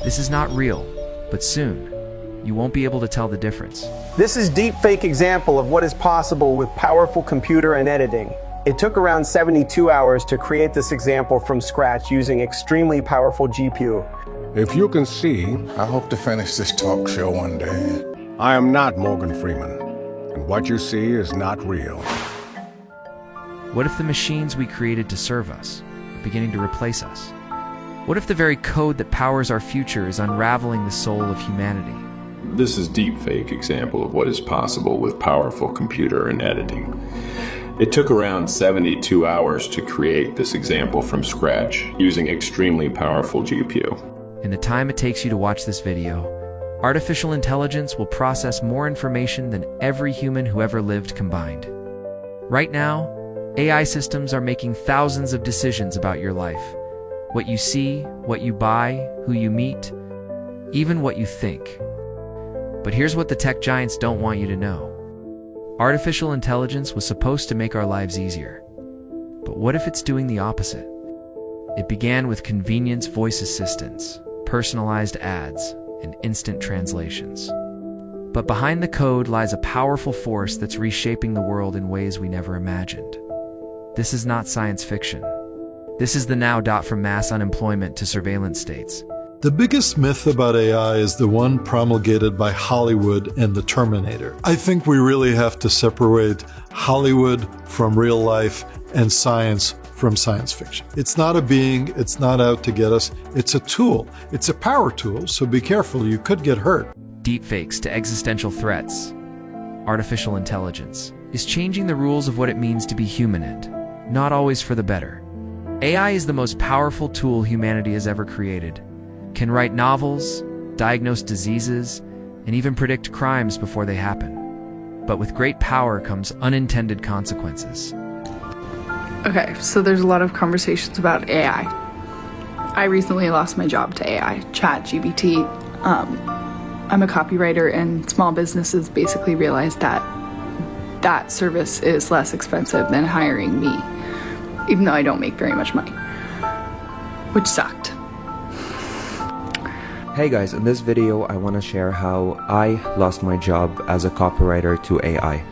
This is not real, but soon, you won't be able to tell the difference. This is deepfake example of what is possible with powerful computer and editing. It took around 72 hours to create this example from scratch using extremely powerful GPU. If you can see, I hope to finish this talk show one day. I am not Morgan Freeman, and what you see is not real. What if the machines we created to serve us are beginning to replace us? What if the very code that powers our future is unraveling the soul of humanity? This is deepfake example of what is possible with powerful computer and editing. It took around 72 hours to create this example from scratch using extremely powerful GPU. In the time it takes you to watch this video, artificial intelligence will process more information than every human who ever lived combined. Right now, AI systems are making thousands of decisions about your life. What you see, what you buy, who you meet, even what you think. But here's what the tech giants don't want you to know. Artificial intelligence was supposed to make our lives easier. But what if it's doing the opposite? It began with convenience voice assistants, personalized ads, and instant translations. But behind the code lies a powerful force that's reshaping the world in ways we never imagined. This is not science fiction. This is the now. From mass unemployment to surveillance states. The biggest myth about AI is the one promulgated by Hollywood and the Terminator. I think we really have to separate Hollywood from real life and science from science fiction. It's not a being, it's not out to get us, it's a tool. It's a power tool, so be careful, you could get hurt. Deepfakes to existential threats. Artificial intelligence is changing the rules of what it means to be human and not always for the better. AI is the most powerful tool humanity has ever created. Can write novels, diagnose diseases, and even predict crimes before they happen. But with great power comes unintended consequences. Okay, so there's a lot of conversations about AI. I recently lost my job to AI, ChatGPT. I'm a copywriter, and small businesses basically realized that that service is less expensive than hiring me, even though I don't make very much money, which sucked. Hey guys, in this video I want to share how I lost my job as a copywriter to AI.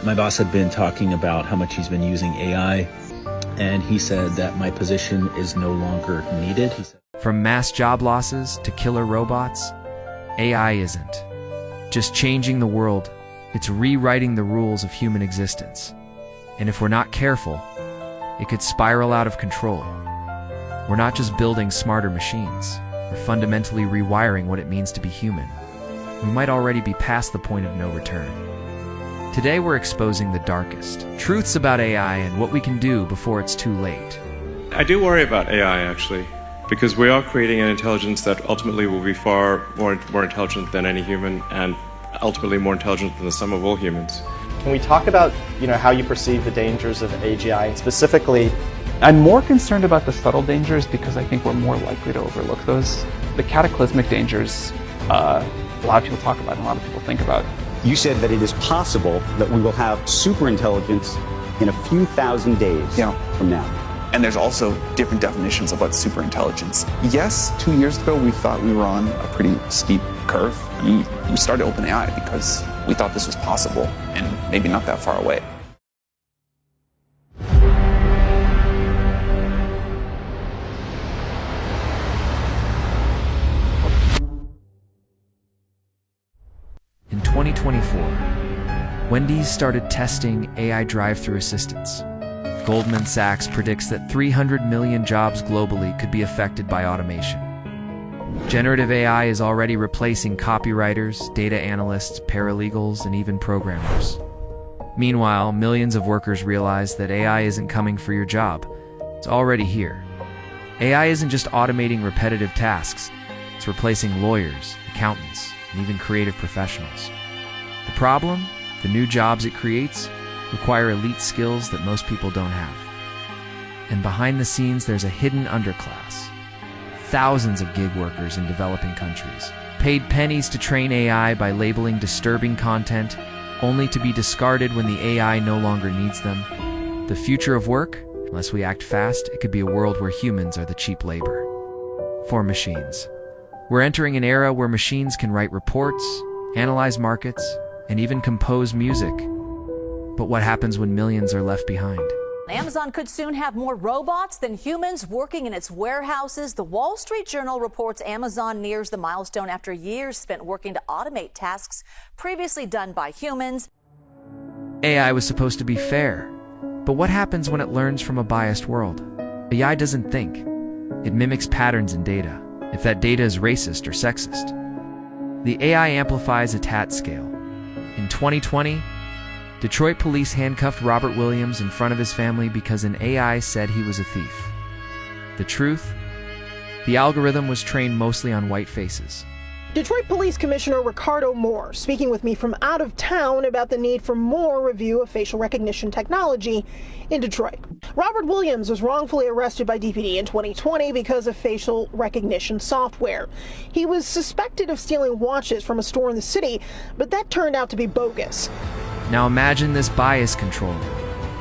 My boss had been talking about how much he's been using AI, and he said that my position is no longer needed. From mass job losses to killer robots, AI isn't just changing the world, it's rewriting the rules of human existence. And if we're not careful, it could spiral out of control. We're not just building smarter machines. We're fundamentally rewiring what it means to be human. We might already be past the point of no return. Today we're exposing the darkest truths about AI and what we can do before it's too late. I do worry about AI actually, because we are creating an intelligence that ultimately will be far more intelligent than any human, and ultimately more intelligent than the sum of all humans. Can we talk about, how you perceive the dangers of AGI, and specifically, I'm more concerned about the subtle dangers because I think we're more likely to overlook those. The cataclysmic dangers, a lot of people talk about and a lot of people think about. You said that it is possible that we will have superintelligence in a few thousand days from now. And there's also different definitions of what's superintelligence. Yes, 2 years ago we thought we were on a pretty steep curve. I mean, we started OpenAI because we thought this was possible and maybe not that far away. In 2024, Wendy's started testing AI drive-thru assistants. Goldman Sachs predicts that 300 million jobs globally could be affected by automation. Generative AI is already replacing copywriters, data analysts, paralegals, and even programmers. Meanwhile, millions of workers realize that AI isn't coming for your job. It's already here. AI isn't just automating repetitive tasks. It's replacing lawyers, accountants, and even creative professionals. The problem? The new jobs it creates require elite skills that most people don't have. And behind the scenes, there's a hidden underclass. Thousands of gig workers in developing countries, paid pennies to train AI by labeling disturbing content, only to be discarded when the AI no longer needs them. The future of work, unless we act fast, it could be a world where humans are the cheap labor for machines. We're entering an era where machines can write reports, analyze markets, and even compose music. But what happens when millions are left behind? Amazon could soon have more robots than humans working in its warehouses. The Wall Street Journal reports Amazon nears the milestone after years spent working to automate tasks previously done by humans. AI was supposed to be fair, but what happens when it learns from a biased world? AI doesn't think. It mimics patterns in data, if that data is racist or sexist. The AI amplifies at scale. In 2020, Detroit police handcuffed Robert Williams in front of his family because an AI said he was a thief. The truth? The algorithm was trained mostly on white faces. Detroit Police Commissioner Ricardo Moore speaking with me from out of town about the need for more review of facial recognition technology in Detroit. Robert Williams was wrongfully arrested by DPD in 2020 because of facial recognition software. He was suspected of stealing watches from a store in the city, but that turned out to be bogus. Now imagine this bias control.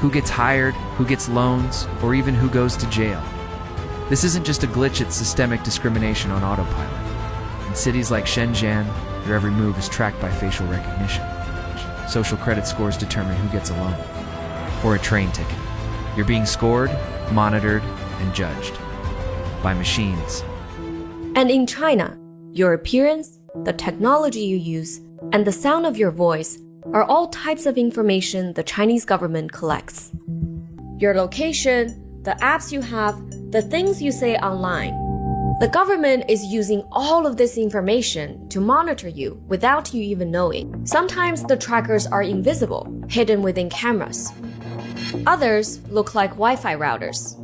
Who gets hired, who gets loans, or even who goes to jail. This isn't just a glitch, it's systemic discrimination on autopilot. In cities like Shenzhen, your every move is tracked by facial recognition. Social credit scores determine who gets a loan. Or a train ticket. You're being scored, monitored, and judged. By machines. And in China, your appearance, the technology you use, and the sound of your voice are all types of information the Chinese government collects. Your location, the apps you have, the things you say online. The government is using all of this information to monitor you without you even knowing. Sometimes the trackers are invisible, hidden within cameras. Others look like Wi-Fi routers.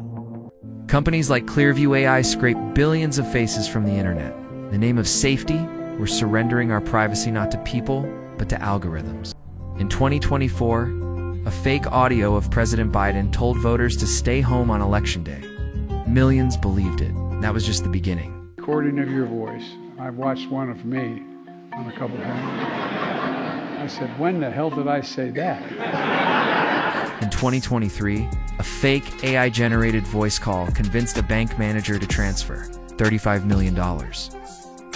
Companies like Clearview AI scrape billions of faces from the internet. In the name of safety, we're surrendering our privacy not to people, but to algorithms. In 2024, a fake audio of President Biden told voters to stay home on Election Day. Millions believed it. That was just the beginning. Recording of your voice. I've watched one of me on a couple times. I said, when the hell did I say that? In 2023, a fake AI-generated voice call convinced a bank manager to transfer $35 million.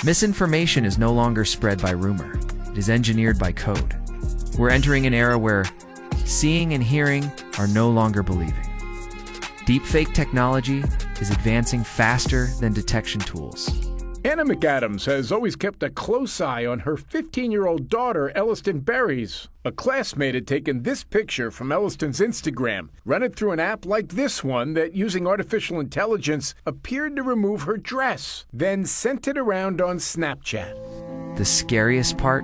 Misinformation is no longer spread by rumor. It is engineered by code. We're entering an era where seeing and hearing are no longer believing. Deepfake technology is advancing faster than detection tools. Anna McAdams has always kept a close eye on her 15-year-old daughter, Elliston Berries. A classmate had taken this picture from Elliston's Instagram, run it through an app like this one that, using artificial intelligence, appeared to remove her dress, then sent it around on Snapchat. The scariest part?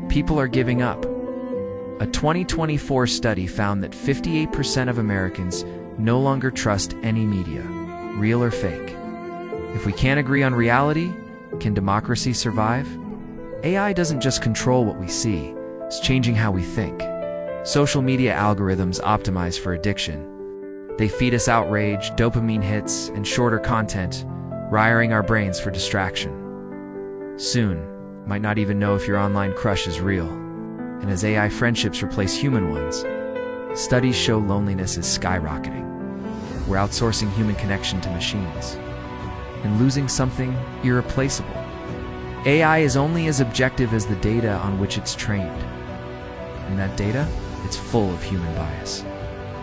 People are giving up. A 2024 study found that 58% of Americans no longer trust any media, real or fake. If we can't agree on reality, can democracy survive? AI doesn't just control what we see, it's changing how we think. Social media algorithms optimize for addiction. They feed us outrage, dopamine hits, and shorter content, wiring our brains for distraction. Soon, you might not even know if your online crush is real. And as AI friendships replace human ones, studies show loneliness is skyrocketing. We're outsourcing human connection to machines and losing something irreplaceable. AI is only as objective as the data on which it's trained. And that data, it's full of human bias.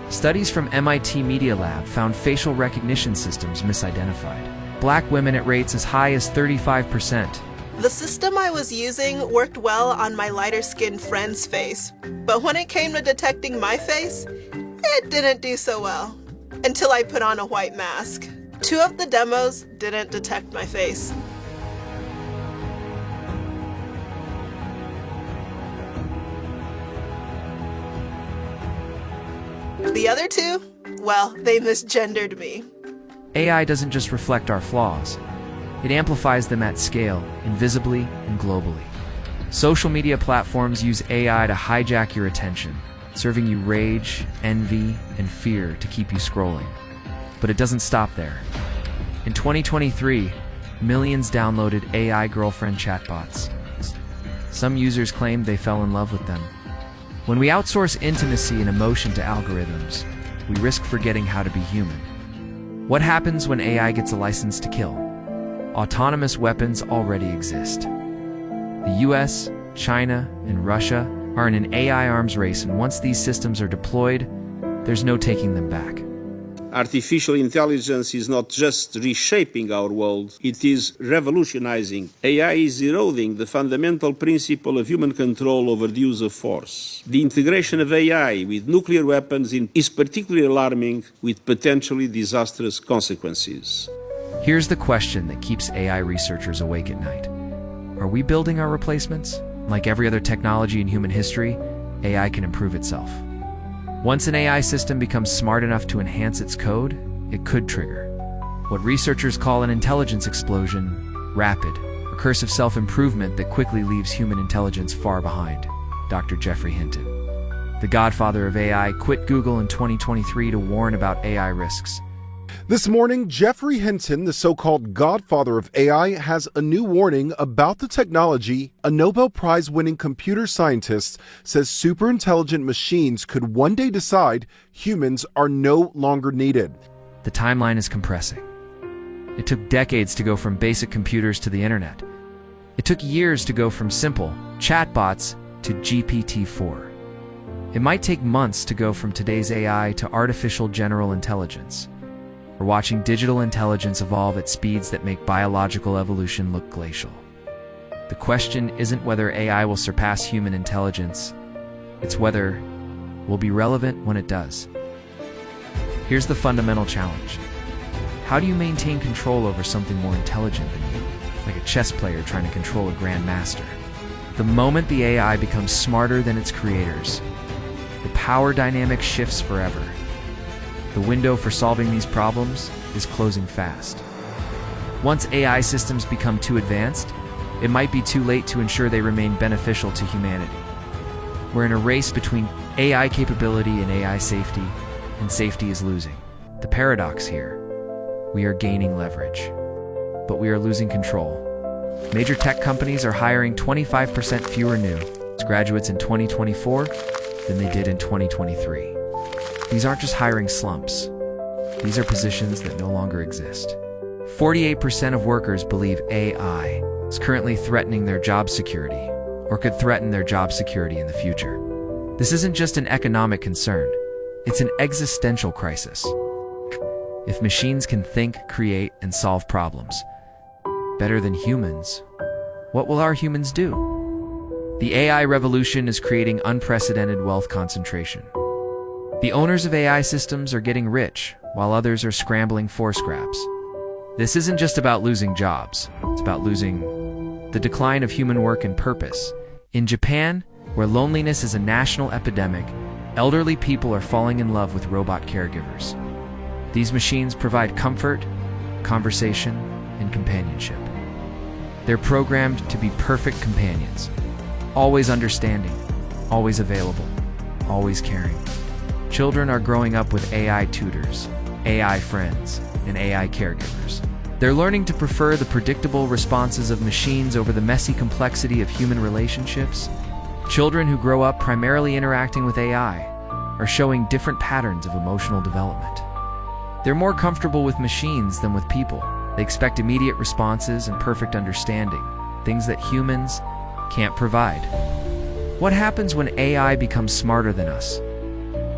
Studies from MIT Media Lab found facial recognition systems misidentified. Black women at rates as high as 35%. The system I was using worked well on my lighter-skinned friend's face, but when it came to detecting my face, it didn't do so well, until I put on a white mask. 2 of the demos didn't detect my face. The other 2, well, they misgendered me. AI doesn't just reflect our flaws. It amplifies them at scale, invisibly and globally. Social media platforms use AI to hijack your attention, serving you rage, envy, and fear to keep you scrolling. But it doesn't stop there. In 2023, millions downloaded AI girlfriend chatbots. Some users claimed they fell in love with them. When we outsource intimacy and emotion to algorithms, we risk forgetting how to be human. What happens when AI gets a license to kill? autonomous weapons already exist. The US, China, and Russia are in an AI arms race, and once these systems are deployed, there's no taking them back. Artificial intelligence is not just reshaping our world, it is revolutionizing. AI is eroding the fundamental principle of human control over the use of force. The integration of AI with nuclear weapons is particularly alarming, with potentially disastrous consequences. Here's the question that keeps AI researchers awake at night. Are we building our replacements? Like every other technology in human history, AI can improve itself. Once an AI system becomes smart enough to enhance its code, it could trigger what researchers call an intelligence explosion, rapid, recursive self-improvement that quickly leaves human intelligence far behind. Dr. Geoffrey Hinton, the godfather of AI, quit Google in 2023 to warn about AI risks. This morning, Geoffrey Hinton, the so-called godfather of AI, has a new warning about the technology. A Nobel Prize-winning computer scientist says superintelligent machines could one day decide humans are no longer needed. The timeline is compressing. It took decades to go from basic computers to the internet. It took years to go from simple chatbots to GPT-4. It might take months to go from today's AI to artificial general intelligence. We're watching digital intelligence evolve at speeds that make biological evolution look glacial. The question isn't whether AI will surpass human intelligence, it's whether we'll be relevant when it does. Here's the fundamental challenge. How do you maintain control over something more intelligent than you? Like a chess player trying to control a grandmaster. The moment the AI becomes smarter than its creators, the power dynamic shifts forever. The window for solving these problems is closing fast. Once AI systems become too advanced, it might be too late to ensure they remain beneficial to humanity. We're in a race between AI capability and AI safety, and safety is losing. The paradox here: we are gaining leverage, but we are losing control. Major tech companies are hiring 25% fewer new graduates in 2024 than they did in 2023. These aren't just hiring slumps. These are positions that no longer exist. 48% of workers believe AI is currently threatening their job security or could threaten their job security in the future. This isn't just an economic concern. It's an existential crisis. If machines can think, create, and solve problems better than humans, what will our humans do? The AI revolution is creating unprecedented wealth concentration. The owners of AI systems are getting rich, while others are scrambling for scraps. This isn't just about losing jobs, it's about losing the decline of human work and purpose. In Japan, where loneliness is a national epidemic, elderly people are falling in love with robot caregivers. These machines provide comfort, conversation, and companionship. They're programmed to be perfect companions, always understanding, always available, always caring. Children are growing up with AI tutors, AI friends, and AI caregivers. They're learning to prefer the predictable responses of machines over the messy complexity of human relationships. Children who grow up primarily interacting with AI are showing different patterns of emotional development. They're more comfortable with machines than with people. They expect immediate responses and perfect understanding, things that humans can't provide. What happens when AI becomes smarter than us?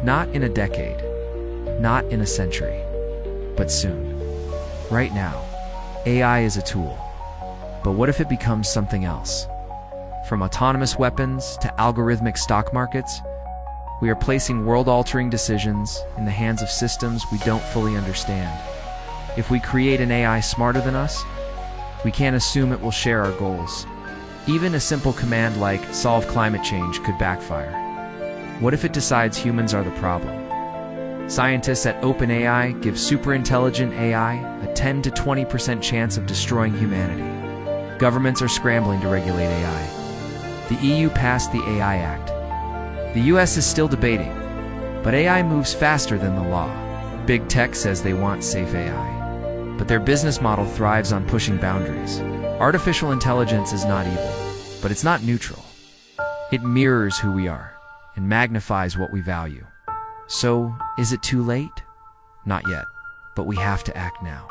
Not in a decade, not in a century, but soon. Right now, AI is a tool. But what if it becomes something else? From autonomous weapons to algorithmic stock markets, we are placing world-altering decisions in the hands of systems we don't fully understand. If we create an AI smarter than us, we can't assume it will share our goals. Even a simple command like "solve climate change" could backfire. What if it decides humans are the problem? Scientists at OpenAI give superintelligent AI a 10 to 20% chance of destroying humanity. Governments are scrambling to regulate AI. The EU passed the AI Act. The US is still debating, but AI moves faster than the law. Big tech says they want safe AI, but their business model thrives on pushing boundaries. Artificial intelligence is not evil, but it's not neutral. It mirrors who we are and magnifies what we value. So, is it too late? Not yet, but we have to act now.